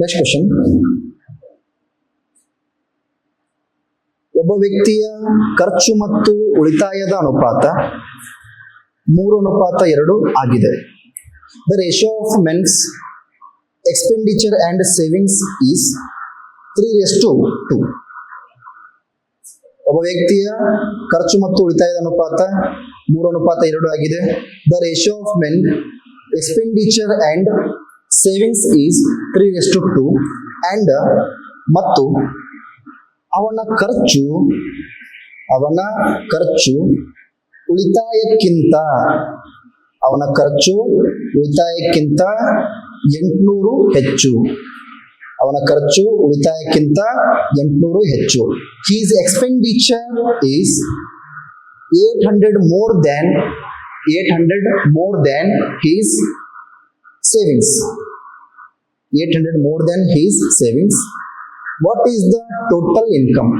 Next question. ಒಬ್ಬ ವ್ಯಕ್ತಿಯ ಖರ್ಚು ಮತ್ತು ಉಳಿತಾಯದ ಅನುಪಾತ 3:2 ಆಗಿದೆ. The ratio of men's expenditure and savings is 3:2. ಒಬ್ಬ ವ್ಯಕ್ತಿಯ ಖರ್ಚು ಮತ್ತು ಉಳಿತಾಯದ ಅನುಪಾತ 3:2 ಆಗಿದೆ. The ratio of men expenditure and savings is 3:2 and ಮತ್ತು ಅವನ ಖರ್ಚು ಉಳಿತಾಯಕ್ಕಿಂತ 800 ಹೆಚ್ಚು. ಅವನ ಖರ್ಚು ಉಳಿತಾಯಕ್ಕಿಂತ 800 ಹೆಚ್ಚು. His expenditure is 800 more than his savings. 800 more than his savings. What is the total income?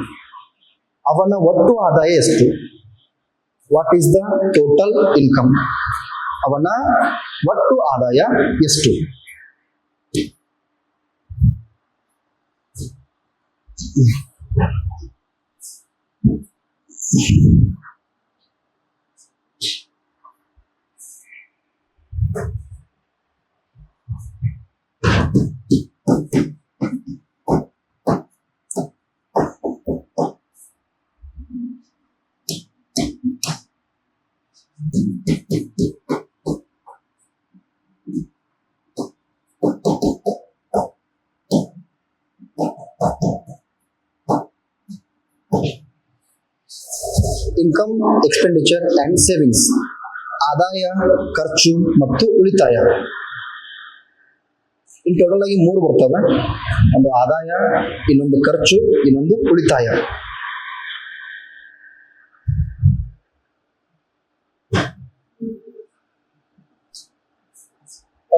ಅವನ ಒಟ್ಟು ಆದಾಯ ಎಷ್ಟು? What is the total income? ಅವನ ಒಟ್ಟು ಆದಾಯ ಎಷ್ಟು? Income, expenditure and savings. ಆದಾಯ, ಖರ್ಚು ಮತ್ತು ಉಳಿತಾಯ. ಇನ್ ಟೋಟಲ್ ಆಗಿ 3 ಬರ್ತವೆ. ಒಂದು ಆದಾಯ, ಇನ್ನೊಂದು ಖರ್ಚು, ಇನ್ನೊಂದು ಉಳಿತಾಯ.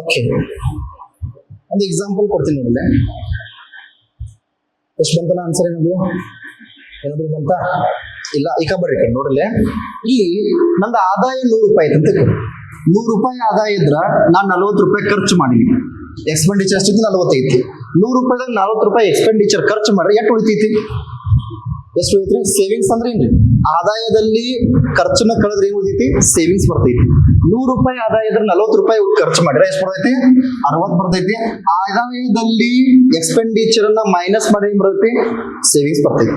ಓಕೆ, ಒಂದು ಎಕ್ಸಾಂಪಲ್ ಕೊಡ್ತೀನಿ ನೋಡಲೆ. ಎಷ್ಟು ಬಂತನ ಆನ್ಸರ್? ಏನಾದ್ರು ಬಂತ? ಇಲ್ಲ. ಈಗ ಬರ್ರಿ ನೋಡಲೆ. ಇಲ್ಲಿ ನಂದು ಆದಾಯ 100 ರೂಪಾಯಿ ಐತೆ ಅಂತ. 100 ರೂಪಾಯಿ ಆದಾಯ ಇದ್ರ ನಾನು 40 ರೂಪಾಯಿ ಖರ್ಚು ಮಾಡೀನಿ. ಎಕ್ಸ್ಪೆಂಡಿಚರ್ ಎಷ್ಟಿತ್ತು? 40 ಐತಿ. 100 ರೂಪಾಯಿದಾಗ 40 ರೂಪಾಯಿ ಎಕ್ಸ್ಪೆಂಡಿಚರ್ ಖರ್ಚು ಮಾಡ್ರೆ ಎಷ್ಟು ಉಳಿತೈತಿ? ಎಷ್ಟು ಉಳಿತೈತಿ? ಸೇವಿಂಗ್ಸ್ ಅಂದ್ರೆ ಏನ್ರಿ? ಆದಾಯದಲ್ಲಿ ಖರ್ಚನ್ನ ಕಳೆದ್ರೆ ಏನ್ ಉಳಿತೈತಿ? ಸೇವಿಂಗ್ಸ್ ಬರ್ತೈತಿ. 100 ರೂಪಾಯಿ ಆದಾಯ ಇದ್ರೆ 40 ರೂಪಾಯಿ ಖರ್ಚು ಮಾಡಿದ್ರೆ ಎಷ್ಟು ಬರ್ತೈತಿ? 60 ಬರ್ತೈತಿ. ಆದಾಯದಲ್ಲಿ ಎಕ್ಸ್ಪೆಂಡಿಚರ್ ಅನ್ನ ಮೈನಸ್ ಮಾಡಿ ಏನ್ ಬರ್ತೈತಿ? ಸೇವಿಂಗ್ಸ್ ಬರ್ತೈತಿ.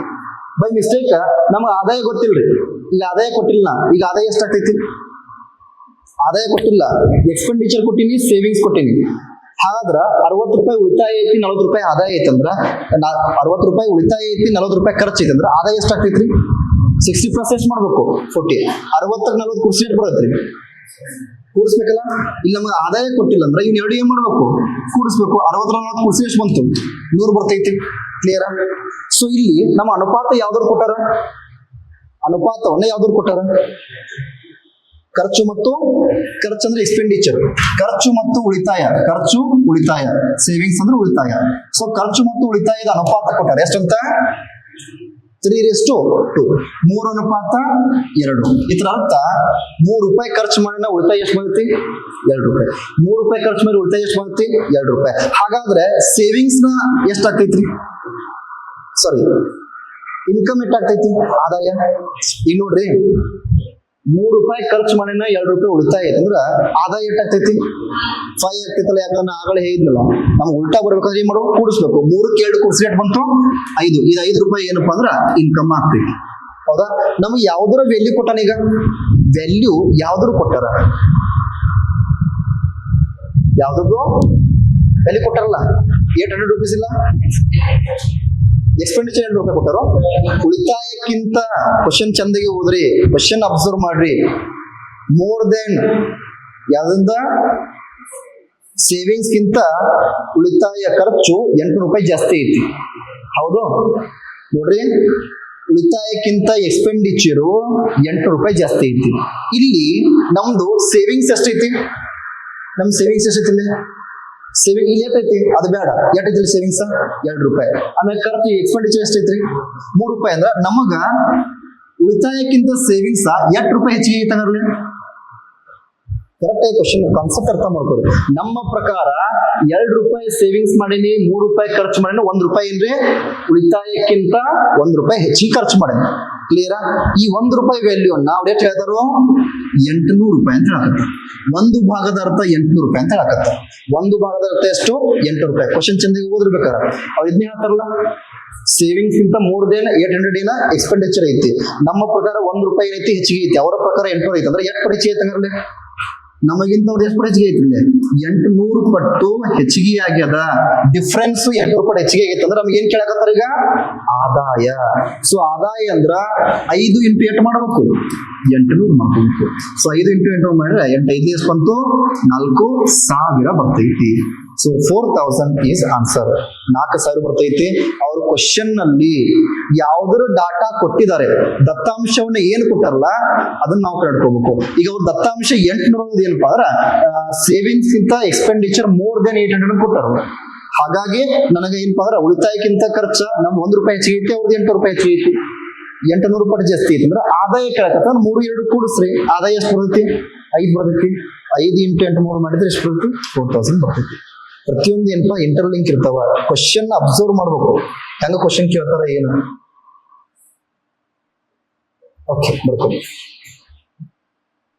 ಬೈ ಮಿಸ್ಟೇಕ್ ನಮ್ಗೆ ಆದಾಯ ಗೊತ್ತಿಲ್ರಿ. ಈಗ ಆದಾಯ ಕೊಟ್ಟಿಲ್ಲ. ಈಗ ಆದಾಯ ಎಷ್ಟಾಗ್ತೈತಿ? ಆದಾಯ ಕೊಟ್ಟಿಲ್ಲ, ಎಕ್ಸ್ಪೆಂಡಿಚರ್ ಕೊಟ್ಟಿನಿ, ಸೇವಿಂಗ್ಸ್ ಕೊಟ್ಟಿನಿ. ಹಾಗಾದ್ರ 60 ರೂಪಾಯಿ ಉಳಿತಾಯ ಐತಿ, 40 ರೂಪಾಯಿ ಆದಾಯ ಐತಂದ್ರ 60 ರೂಪಾಯಿ ಉಳಿತಾಯ ಐತಿ, 40 ರೂಪಾಯಿ ಖರ್ಚು ಐತಂದ್ರ ಆದಾಯ ಎಷ್ಟಾಗ್ತೈತ್ರಿ? 60+ ಎಷ್ಟು ಮಾಡ್ಬೇಕು? 40. 60ಕ್ಕೆ 40 ಕೂಡಿಸಿ ಎಷ್ಟು ಬರತ್ರಿ? ಕೂಡಿಸ್ಬೇಕಲ್ಲ. ಇಲ್ಲಿ ನಮ್ಗೆ ಆದಾಯ ಕೊಟ್ಟಿಲ್ಲ ಅಂದ್ರೆ ಇನ್ 2 ಏನ್ ಮಾಡ್ಬೇಕು? ಕೂಡಿಸ್ಬೇಕು. 60 ಕೂಡಿಸಿ ಎಷ್ಟು ಬಂತು? 100 ಬರ್ತೈತಿ. ಕ್ಲಿಯರ್? ಸೊ ಇಲ್ಲಿ ನಮ್ಮ ಅನುಪಾತ ಯಾವ್ದಾರು ಕೊಟ್ಟಾರ? ಅನುಪಾತವನ್ನ ಯಾವ್ದಾರು ಕೊಟ್ಟಾರ? ಖರ್ಚು ಅಂದ್ರೆ ಎಕ್ಸ್ಪೆಂಡಿಚರ್, ಖರ್ಚು ಮತ್ತು ಉಳಿತಾಯ. ಸೇವಿಂಗ್ಸ್ ಅಂದ್ರೆ ಉಳಿತಾಯ. ಸೊ ಖರ್ಚು ಮತ್ತು ಉಳಿತಾಯದ ಅನುಪಾತ ಕೊಟ್ಟಾರ. ಎಷ್ಟಂತ? 3:2. 3:2. ಇದರ ಅರ್ಥ 3 ರೂಪಾಯಿ ಖರ್ಚು ಮಾಡಿ ಉಳಿತಾಯ ಎಷ್ಟು ಬರುತ್ತೆ? 2 ರೂಪಾಯಿ. 3 ರೂಪಾಯಿ ಖರ್ಚು ಮಾಡಿ ಉಳಿತಾಯ ಎಷ್ಟು ಬರುತ್ತೆ? 2 ರೂಪಾಯಿ. ಹಾಗಾದ್ರೆ ಸೇವಿಂಗ್ಸ್ ನ ಎಷ್ಟಾಗ್ತೈತ್ರಿ? ಸಾರಿ, ಇನ್ಕಮ್ ಎಷ್ಟಾಗ್ತೈತಿ? ಆದಾಯ. ಈಗ ನೋಡ್ರಿ, 3 ರೂಪಾಯಿ ಖರ್ಚು ಮಾಡಿನ 2 ರೂಪಾಯಿ ಉಳಿತಾಯ ಐತೆ ಅಂದ್ರ ಆದಾಯ ಎಷ್ಟಾಗ್ತೈತಿ? 5 ಆಗ್ತೈತಲ್ಲ. ಯಾಕಂದ್ರೆ ಆಗಲೇ ಹೇಳಿದ್ನಲ್ಲ, ನಮ್ಗೆ ಉಲ್ಟಾ ಬರ್ಬೇಕಂದ್ರೆ ಏನ್ ಮಾಡ್ಬೇಕು? ಕೂಡಿಸ್ಬೇಕು. 3ಕ್ಕೆ 2 ಕೂಡಿಸಿ ಎಷ್ಟು ಬಂತು? 5. ಇದು 5 ರೂಪಾಯಿ ಏನಪ್ಪಾ ಅಂದ್ರ ಇನ್ಕಮ್ ಆಗ್ತೈತಿ. ಹೌದಾ? ನಮ್ಗೆ ಯಾವ್ದಾರ ವ್ಯಾಲ್ಯೂ ಕೊಟ್ಟಾನ. ಈಗ ವ್ಯಾಲ್ಯೂ ಯಾವ್ದಾರು ಕೊಟ್ಟಾರ? ಯಾವ್ದು ವ್ಯಾಲ್ಯೂ ಕೊಟ್ಟಾರಲ್ಲ? 800 ರೂಪೀಸ್ ಇಲ್ಲ. ಎಕ್ಸ್ಪೆಂಡಿಚರ್ 2 ರೂಪಾಯಿ ಕೊಟ್ಟಾರೋ. ಉಳಿತಾಯಕ್ಕಿಂತ ಕ್ವಶನ್ ಚಂದಗೆ ಓದ್ರಿ, ಕ್ವಶನ್ ಅಬ್ಸರ್ವ್ ಮಾಡ್ರಿ. ಮೋರ್ ದೆನ್ ಯಾವ್ದಿಂದ? ಸೇವಿಂಗ್ಸ್ ಗಿಂತ ಉಳಿತಾಯ ಖರ್ಚು 800 ರೂಪಾಯಿ ಜಾಸ್ತಿ ಐತಿ. ಹೌದು ನೋಡ್ರಿ, ಉಳಿತಾಯಕ್ಕಿಂತ ಎಕ್ಸ್ಪೆಂಡಿಚರು 800 ರೂಪಾಯಿ ಜಾಸ್ತಿ ಐತಿ. ಇಲ್ಲಿ ನಮ್ದು ಸೇವಿಂಗ್ಸ್ ಎಷ್ಟೈತಿ? ನಮ್ ಸೇವಿಂಗ್ಸ್ ಎಷ್ಟೈತಿ? ಸೇವಿಂಗ್ ಇಲ್ಲಿ ಎಷ್ಟೈತಿ? ಅದು ಬೇಡ. ಎಷ್ಟೈತಿ ಸೇವಿಂಗ್ಸ್? 2 ರೂಪಾಯಿ. ಆಮೇಲೆ ಖರ್ಚು ಎಕ್ಸ್ಪೆಂಡಿಚರ್ ಎಷ್ಟೈತ್ರಿ? 3 ರೂಪಾಯಿ. ಅಂದ್ರ ನಮಗ ಉಳಿತಾಯಕ್ಕಿಂತ ಸೇವಿಂಗ್ಸ್ 8 ರೂಪಾಯಿ ಹೆಚ್ಚಿಗೆ ಐತಂಗ್ರಿ. ಕರೆಕ್ಟ್ ಆಗಿ ಕ್ವಶನ್ ಕಾನ್ಸೆಪ್ಟ್ ಅರ್ಥ ಮಾಡ್ಕೋರಿ. ನಮ್ಮ ಪ್ರಕಾರ 2 ರೂಪಾಯಿ ಸೇವಿಂಗ್ಸ್ ಮಾಡೀನಿ, 3 ರೂಪಾಯಿ ಖರ್ಚು ಮಾಡೀನಿ, 1 ರೂಪಾಯಿ ಏನ್ರಿ ಉಳಿತಾಯಕ್ಕಿಂತ 1 ರೂಪಾಯಿ ಹೆಚ್ಚಿಗೆ ಖರ್ಚು ಮಾಡೀನಿ. ಕ್ಲಿಯರಾ? ಈ 1 ರೂಪಾಯಿ ವ್ಯಾಲ್ಯೂ ಅನ್ನ ಅವ್ರು ಎಷ್ಟು ಹೇಳ್ತಾರೋ 800 ರೂಪಾಯಿ ಅಂತ ಹೇಳಕತ್ತ. ಒಂದು ಭಾಗದ ಅರ್ಥ 800 ರೂಪಾಯಿ ಅಂತ ಹೇಳಕತ್ತ. ಒಂದು ಭಾಗದ ಅರ್ಥ ಎಷ್ಟು? 800 ರೂಪಾಯಿ. ಕ್ವಶನ್ ಚಂದಾಗಿ ಓದಿರ್ಬೇಕಾರ ಅವ್ರು ಇದನ್ನ ಹೇಳ್ತಾರಲ್ಲ, ಸೇವಿಂಗ್ಸ್ ಇಂತ ಮೋರ್ ದೆನ್ 800 ಏನ ಎಕ್ಸ್ಪೆಂಡಿಚರ್ ಐತಿ. ನಮ್ಮ ಪ್ರಕಾರ 1 ರೂಪಾಯಿ ಐತಿ ಹೆಚ್ಚಿಗೆ ಐತಿ, ಅವರ ಪ್ರಕಾರ 800 ಐತಿ. ಅಂದ್ರೆ ಎಷ್ಟು ಹೆಚ್ಚಿಗೆ ಐತಿ ಹಂಗಾರಲ್ಲಿ? ನಮಗಿಂತ ಅವ್ರು ಎಷ್ಟು ಹೆಚ್ಚಿಗೆ ಐತಿ? 800 ಪಟ್ಟು ಹೆಚ್ಚಿಗೆ ಆಗ್ಯದ. ಡಿಫ್ರೆನ್ಸ್ 800 ಪಟ್ಟು ಹೆಚ್ಚಿಗೆ ಆಗೈತೆ ಅಂದ್ರೆ ನಮ್ಗೆ ಏನ್ ಕೇಳಕತ್ತಾರ ಈಗ? ಆದಾಯ. ಸೊ ಆದಾಯ ಅಂದ್ರ 5 ಇಂಟು 8 ಮಾಡಬೇಕು, 800 ಮಾಡ್ಬೇಕು. ಸೊ 5 ಇಂಟು 8 ಮಾಡಿದ್ರೆ 8 5 ಎಷ್ಟು ಬಂತು? 4000 ಬರ್ತೈತಿ. So 4000 is answer. 4000 ಬರ್ತೈತಿ. ಅವ್ರ ಕ್ವಶನ್ ನಲ್ಲಿ ಯಾವ್ದಾದ್ರು ಡಾಟಾ ಕೊಟ್ಟಿದ್ದಾರೆ, ದತ್ತಾಂಶವನ್ನ ಏನ್ ಕೊಟ್ಟಾರಲ್ಲ ಅದನ್ನ ನಾವು ಕಂಡುಕೋಬೇಕು. ಈಗ ಅವ್ರ ದತ್ತಾಂಶ 800 ಏನಪ್ಪಾ ಅಂದ್ರ ಸೇವಿಂಗ್ಸ್ ಇಂತ ಎಕ್ಸ್ಪೆಂಡಿಚರ್ ಮೋರ್ ದೆನ್ 800 ಕೊಟ್ಟಾರ. ಹಾಗಾಗಿ ನನಗೆ ಏನಪ್ಪಾ ಅಂದ್ರ ಉಳಿತಾಯಕ್ಕಿಂತ ಖರ್ಚ ನಮ್ 1 ರೂಪಾಯಿ ಹೆಚ್ಚಿಗೆ ಐತಿ, ಅವ್ರದ್ದು 800 ರೂಪಾಯಿ ಹೆಚ್ಚಿಗೆ ಐತಿ. 800 ರೂಪಾಯಿ ಜಾಸ್ತಿ ಐತಿ ಅಂದ್ರೆ ಆದಾಯ ಕೇಳಕತ್ತ 3 2 ಕೂಡಿಸ್ರಿ. ಆದಾಯ ಎಷ್ಟು ಬರ್ತೈತಿ? 5 ಬರ್ತೈತಿ. 5 ಇಂಟು 8 3 ಮಾಡಿದ್ರೆ ಎಷ್ಟು ಬರ್ತೈತಿ? 4000 ಬರ್ತೈತಿ. ಪ್ರತಿಯೊಂದು ಏನಪ್ಪಾ ಇಂಟರ್ಲಿಂಕ್ ಇರ್ತಾವ. ಕ್ವಶನ್ ಅಬ್ಸರ್ವ್ ಮಾಡ್ಬೇಕು, ಹೆಂಗ ಕ್ವಶನ್ ಕೇಳ್ತಾರ ಏನು. ಓಕೆ, ಬರ್ಕೊಳ್ಳಿ.